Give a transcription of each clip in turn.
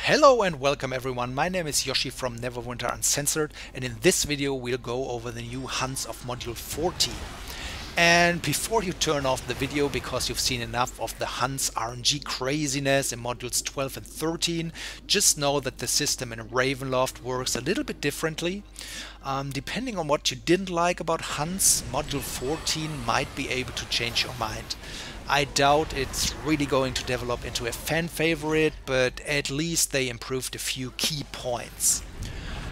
Hello and welcome everyone, my name is Yoshi from Neverwinter Uncensored, and in this video we'll go over the new Hunts of Module 14. And before you turn off the video because you've seen enough of the Hunts RNG craziness in modules 12 and 13, just know that the system in Ravenloft works a little bit differently. Depending on what you didn't like about Hunts, module 14 might be able to change your mind. I doubt it's really going to develop into a fan favorite, but at least they improved a few key points.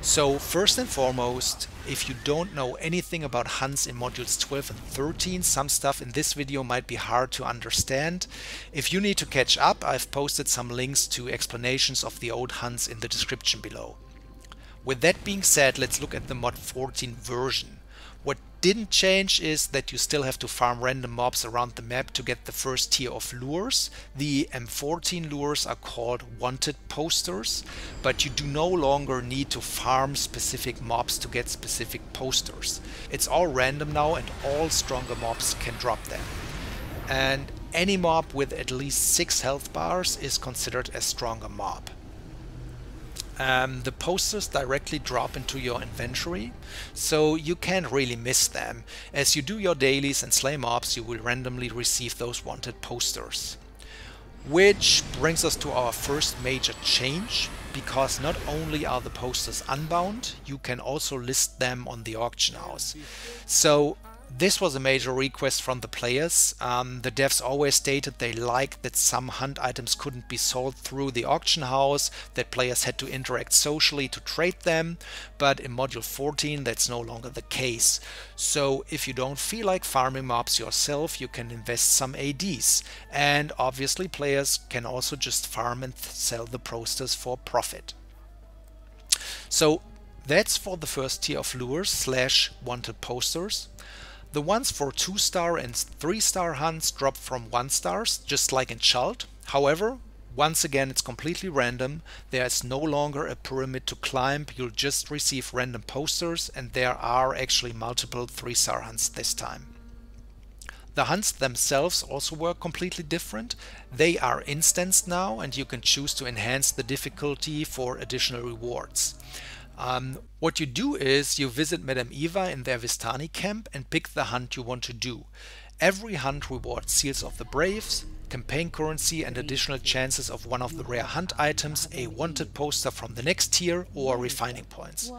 So first and foremost, if you don't know anything about Hunts in modules 12 and 13, some stuff in this video might be hard to understand. If you need to catch up, I've posted some links to explanations of the old Hunts in the description below. With that being said, let's look at the mod 14 version. What didn't change is that you still have to farm random mobs around the map to get the first tier of lures. The M14 lures are called wanted posters, but you do no longer need to farm specific mobs to get specific posters. It's all random now and all stronger mobs can drop them. And any mob with at least 6 health bars is considered a stronger mob. The posters directly drop into your inventory, so you can't really miss them. As you do your dailies and slay mobs, you will randomly receive those wanted posters. Which brings us to our first major change, because not only are the posters unbound, you can also list them on the auction house. So this was a major request from the players. The devs always stated they liked that some hunt items couldn't be sold through the auction house, that players had to interact socially to trade them, but in module 14 that's no longer the case. So if you don't feel like farming mobs yourself, you can invest some ADs, and obviously players can also just farm and sell the posters for profit. So that's for the first tier of lures / wanted posters. The ones for 2-star and 3-star hunts drop from 1 stars, just like in Chult. However, once again it's completely random. There is no longer a pyramid to climb, you'll just receive random posters, and there are actually multiple 3-star hunts this time. The hunts themselves also work completely different. They are instanced now, and you can choose to enhance the difficulty for additional rewards. What you do is you visit Madame Eva in their Vistani camp and pick the hunt you want to do. Every hunt rewards Seals of the Braves, campaign currency, and additional chances of one of the rare hunt items, a wanted poster from the next tier, or refining points.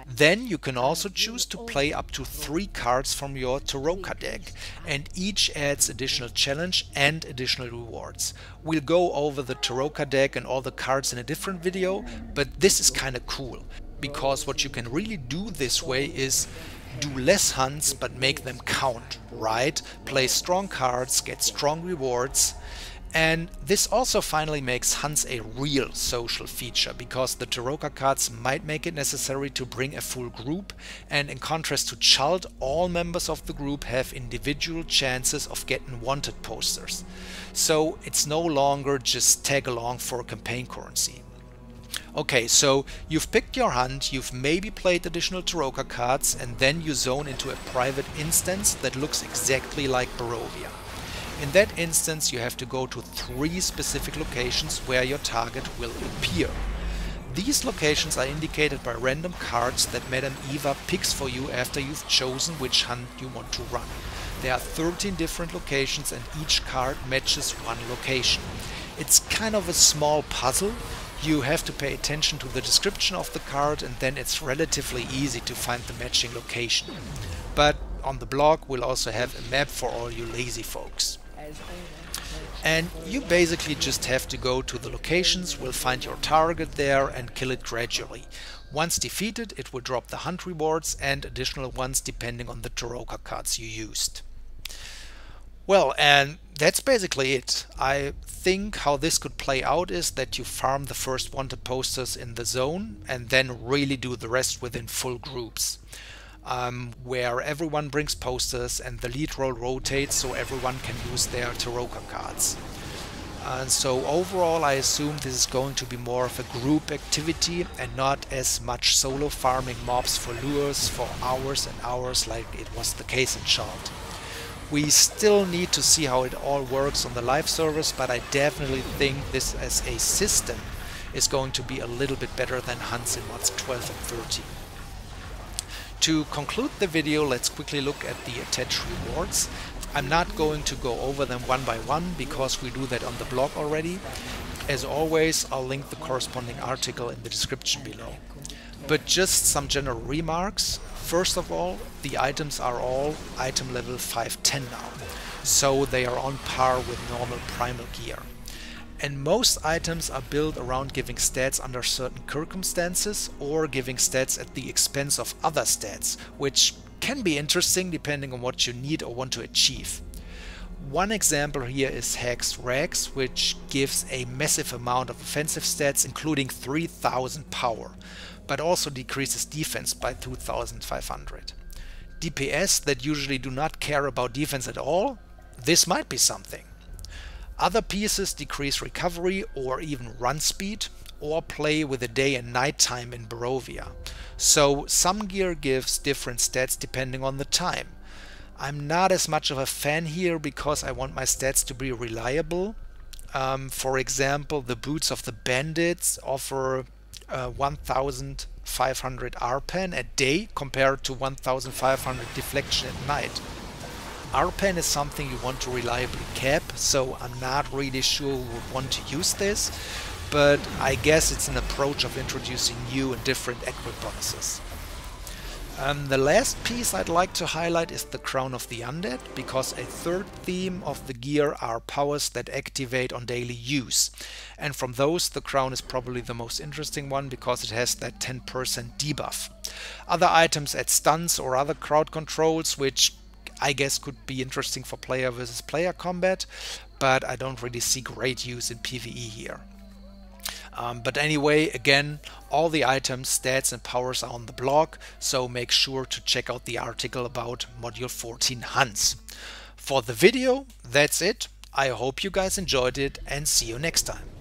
Then you can also choose to play up to 3 cards from your Taroka deck, and each adds additional challenge and additional rewards. We'll go over the Taroka deck and all the cards in a different video, but this is kinda cool, because what you can really do this way is do less hunts but make them count, right? Play strong cards, get strong rewards, and this also finally makes hunts a real social feature, because the Taroka cards might make it necessary to bring a full group, and in contrast to Chult, all members of the group have individual chances of getting wanted posters. So it's no longer just tag along for campaign currency. Okay, so you've picked your hunt, you've maybe played additional Taroka cards, and then you zone into a private instance that looks exactly like Barovia. In that instance you have to go to 3 specific locations where your target will appear. These locations are indicated by random cards that Madame Eva picks for you after you've chosen which hunt you want to run. There are 13 different locations and each card matches one location. It's kind of a small puzzle. You have to pay attention to the description of the card, and then it's relatively easy to find the matching location. But on the blog we'll also have a map for all you lazy folks. And you basically just have to go to the locations, will find your target there and kill it gradually. Once defeated, it will drop the hunt rewards and additional ones depending on the Taroka cards you used. Well, and that's basically it. I think how this could play out is that you farm the first wanted posters in the zone and then really do the rest within full groups, where everyone brings posters and the lead role rotates so everyone can use their Taroka cards. And so overall I assume this is going to be more of a group activity and not as much solo farming mobs for lures for hours and hours like it was the case in Chult. We still need to see how it all works on the live servers, but I definitely think this as a system is going to be a little bit better than Hunts in mods 12 and 13. To conclude the video, let's quickly look at the attached rewards. I'm not going to go over them one by one because we do that on the blog already. As always, I'll link the corresponding article in the description below. But just some general remarks. First of all, the items are all item level 510 now, so they are on par with normal primal gear. And most items are built around giving stats under certain circumstances or giving stats at the expense of other stats, which can be interesting depending on what you need or want to achieve. One example here is Hag's Rags, which gives a massive amount of offensive stats including 3000 power, but also decreases defense by 2500. DPS that usually do not care about defense at all, this might be something. Other pieces decrease recovery or even run speed, or play with the day and night time in Barovia. So some gear gives different stats depending on the time. I'm not as much of a fan here because I want my stats to be reliable. For example, the boots of the bandits offer 1500 RPen at day compared to 1500 deflection at night. RPen is something you want to reliably cap, so I'm not really sure who would want to use this, but I guess it's an approach of introducing new and different equip bonuses. The last piece I'd like to highlight is the Crown of the Undead, because a third theme of the gear are powers that activate on daily use. And from those, the Crown is probably the most interesting one because it has that 10% debuff. Other items add stuns or other crowd controls, which I guess could be interesting for player versus player combat, but I don't really see great use in PvE here. But anyway, again, all the items, stats and powers are on the blog, so make sure to check out the article about Module 14 Hunts. For the video, that's it. I hope you guys enjoyed it and see you next time.